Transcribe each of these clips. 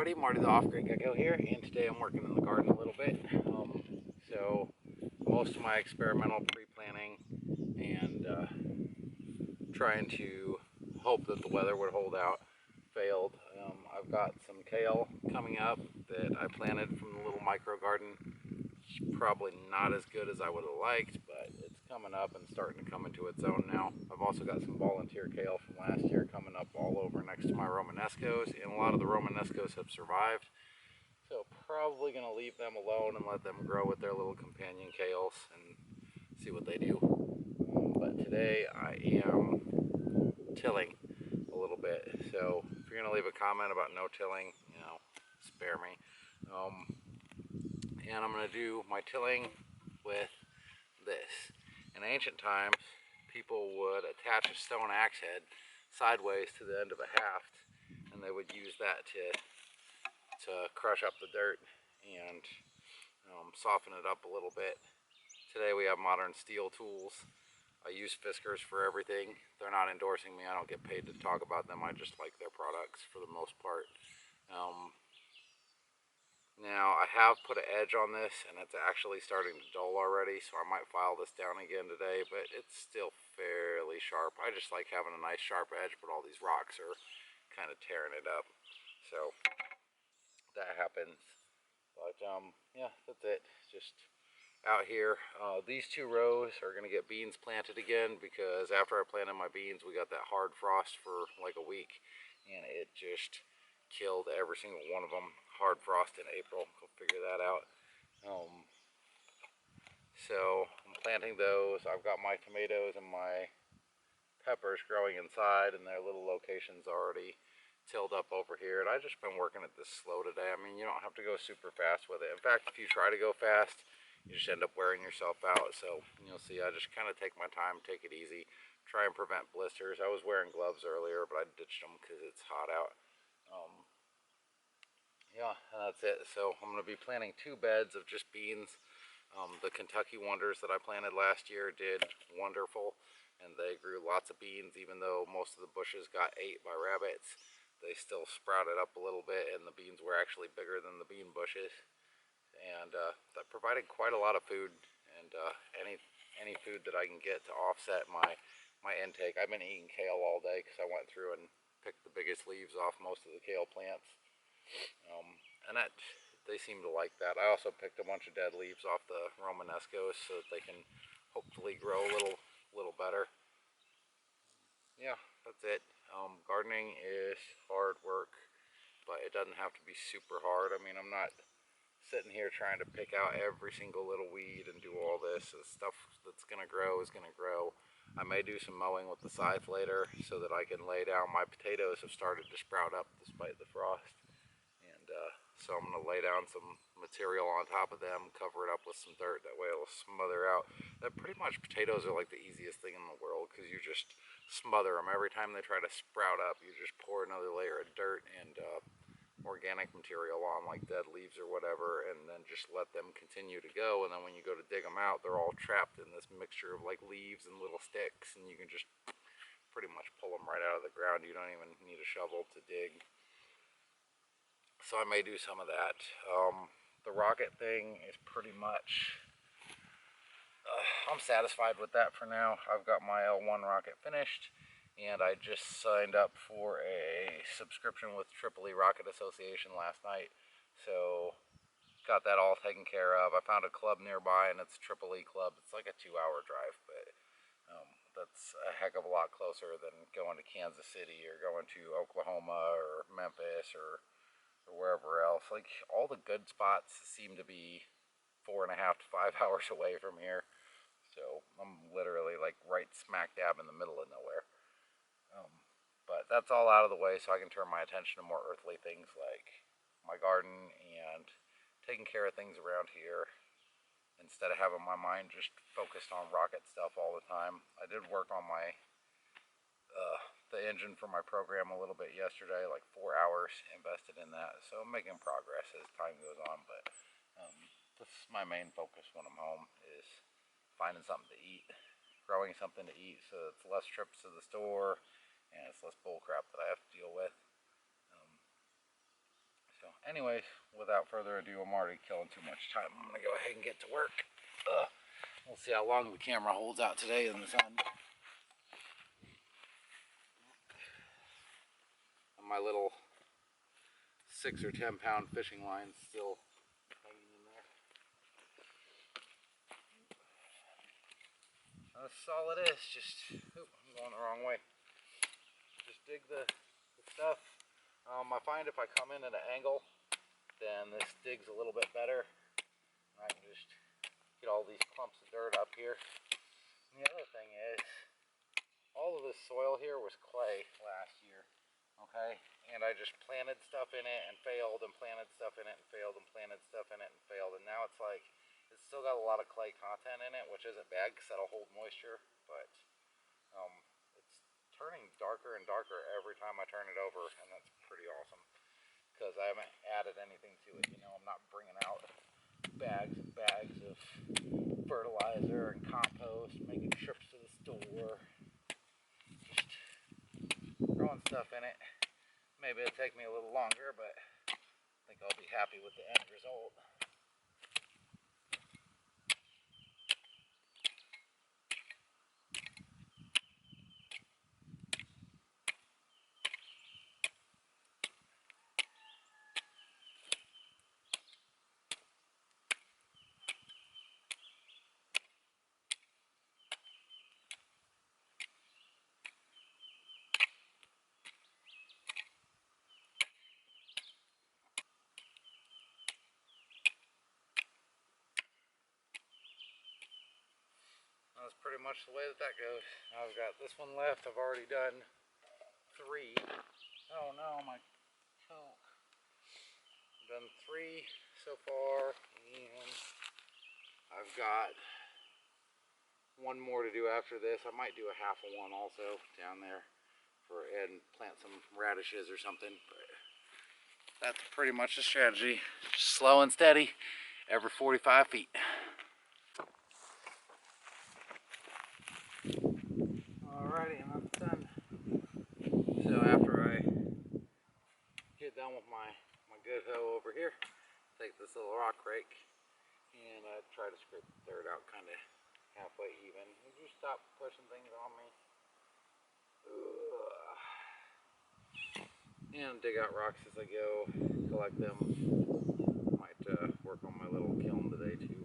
everybody, Marty the Off-Grid Gecko here, and today I'm working in the garden a little bit. So most of my experimental pre-planting and trying to hope that the weather would hold out failed. I've got some kale coming up that I planted from the little micro garden. It's probably not as good as I would have liked, but it's coming up and starting to come into its own now. I've also got some volunteer kale from last year coming up all over next to my Romanescos, and a lot of the Romanescos have survived. So probably going to leave them alone and let them grow with their little companion kales and see what they do. But today I am tilling a little bit. So if you're going to leave a comment about no tilling, spare me. And I'm going to do my tilling with this. In ancient times, people would attach a stone axe head sideways to the end of a haft, and they would use that to crush up the dirt and soften it up a little bit. Today we have modern steel tools. I use Fiskars for everything. They're not endorsing me. I don't get paid to talk about them. I just like their products for the most part. Now I have put an edge on this and it's actually starting to dull already, so I might file this down again today, but it's still fairly sharp. I just like having a nice sharp edge, but all these rocks are kind of tearing it up. So that happens. But yeah, that's it. Just out here. These two rows are going to get beans planted again because after I planted my beans, we got that hard frost for like a week, and it just killed every single one of them. Hard frost in April, go figure that out. So I'm planting those. I've got my tomatoes and my peppers growing inside, and their little locations already tilled up over here. And I've just been working at this slow today. I mean, you don't have to go super fast with it. In fact, if you try to go fast, you just end up wearing yourself out. So you'll see, I just kind of take my time, take it easy, try and prevent blisters. I was wearing gloves earlier, but I ditched them because it's hot out. Yeah, and that's it. So I'm going to be planting 2 beds of just beans. The Kentucky Wonders that I planted last year did wonderful, and they grew lots of beans. Even though most of the bushes got ate by rabbits, they still sprouted up a little bit, and the beans were actually bigger than the bean bushes. And that provided quite a lot of food, and any food that I can get to offset my intake. I've been eating kale all day because I went through and picked the biggest leaves off most of the kale plants. And they seem to like that. I also picked a bunch of dead leaves off the Romanescos so that they can hopefully grow a little better. Yeah, that's it. Gardening is hard work, but it doesn't have to be super hard. I mean, I'm not sitting here trying to pick out every single little weed and do all this. The stuff that's going to grow is going to grow. I may do some mowing with the scythe later so that I can lay down. My potatoes have started to sprout up despite the frost. So I'm going to lay down some material on top of them, cover it up with some dirt, that way it'll smother out. That pretty much potatoes are like the easiest thing in the world because you just smother them. Every time they try to sprout up, you just pour another layer of dirt and organic material on, like dead leaves or whatever, and then just let them continue to go. And then when you go to dig them out, they're all trapped in this mixture of like leaves and little sticks, and you can just pretty much pull them right out of the ground. You don't even need a shovel to dig. So I may do some of that. The rocket thing is pretty much, I'm satisfied with that for now. I've got my L1 rocket finished, and I just signed up for a subscription with Tripoli Rocket Association last night. So got that all taken care of. I found a club nearby, and it's Tripoli Club. It's like a 2-hour drive, but that's a heck of a lot closer than going to Kansas City or going to Oklahoma or Memphis or wherever else. Like, all the good spots seem to be 4.5 to 5 hours away from here. So I'm literally like right smack dab in the middle of nowhere. But that's all out of the way, so I can turn my attention to more earthly things like my garden and taking care of things around here instead of having my mind just focused on rocket stuff all the time. I did work on my the engine for my program a little bit yesterday, like 4 hours invested in that, so I'm making progress as time goes on. But this is my main focus when I'm home, is finding something to eat, growing something to eat, so it's less trips to the store and it's less bull crap that I have to deal with. So Anyway, without further ado, I'm already killing too much time. I'm gonna go ahead and get to work. We'll see how long the camera holds out today in the sun. And my little 6 or 10 pound fishing line still hanging in there. That's all it is. Just, I'm going the wrong way. Just dig the stuff. I find if I come in at an angle, then this digs a little bit better. I can just get all these clumps of dirt up here. And the other thing is, all of this soil here was clay last year, okay? And I just planted stuff in it and failed, and planted stuff in it and failed, and planted stuff in it and failed. And now it's like, it's still got a lot of clay content in it, which isn't bad because that'll hold moisture, but it's turning darker and darker every time I turn it over, and that's pretty awesome because I haven't added anything to it. You know, I'm not bringing out bags and bags of fertilizer and compost, making trips to the store, just throwing stuff in it. Maybe it'll take me a little longer, but I think I'll be happy with the end result. That's pretty much the way that goes. I've got this one left. I've already done 3. Oh no, my toe. I've done 3 so far, and I've got 1 more to do after this. I might do a half of one also down there and plant some radishes or something. But that's pretty much the strategy. Just slow and steady every 45 feet. Alrighty, and that's done. So after I get done with my good hoe over here, take this little rock rake and I try to scrape the dirt out kind of halfway even. Would you stop pushing things on me? And dig out rocks as I go, collect them. Might work on my little kiln today too.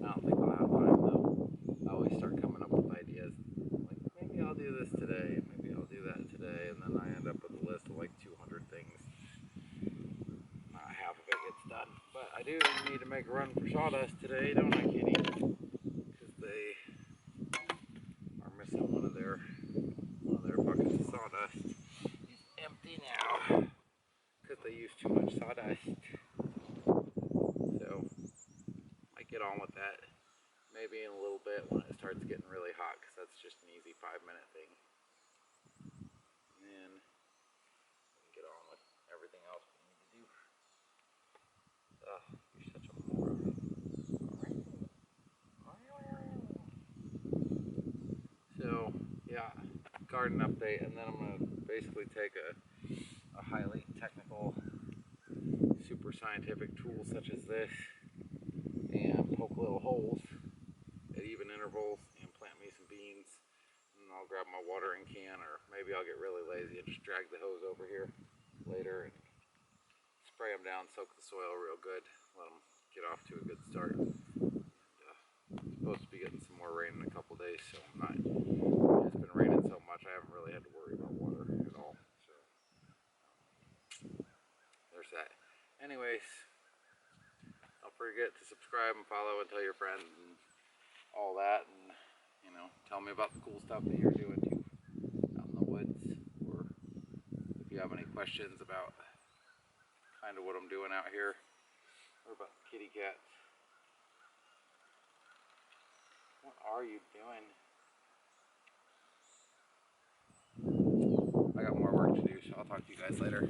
I don't think I'll have time though. I always start coming up with ideas. Like, maybe I'll do this today, maybe I'll do that today, and then I end up with a list of like 200 things. Not half of it gets done. But I do need to make a run for sawdust today, don't I, Kitty? Because they are missing one of their buckets of sawdust. It's empty now because they use too much sawdust. So I get on with that maybe in a little bit when it starts getting really hot, because that's just an easy 5-minute thing. And then we can get on with everything else we need to do. You're such a moron. So yeah, garden update, and then I'm going to basically take a highly technical, super scientific tool such as this and poke little holes at even intervals and plant me some beans. And I'll grab my watering can, or maybe I'll get really lazy and just drag the hose over here later and spray them down, soak the soil real good, let them get off to a good start. Supposed to be getting some more rain in a couple days, so I'm not. It's been raining so much, I haven't really had to worry about water at all. So there's that. Anyways, don't forget to subscribe and follow and tell your friends and all that, and you know, tell me about the cool stuff that you're doing too out in the woods, or if you have any questions about kind of what I'm doing out here, or about the kitty cats. What are you doing? I got more work to do, so I'll talk to you guys later.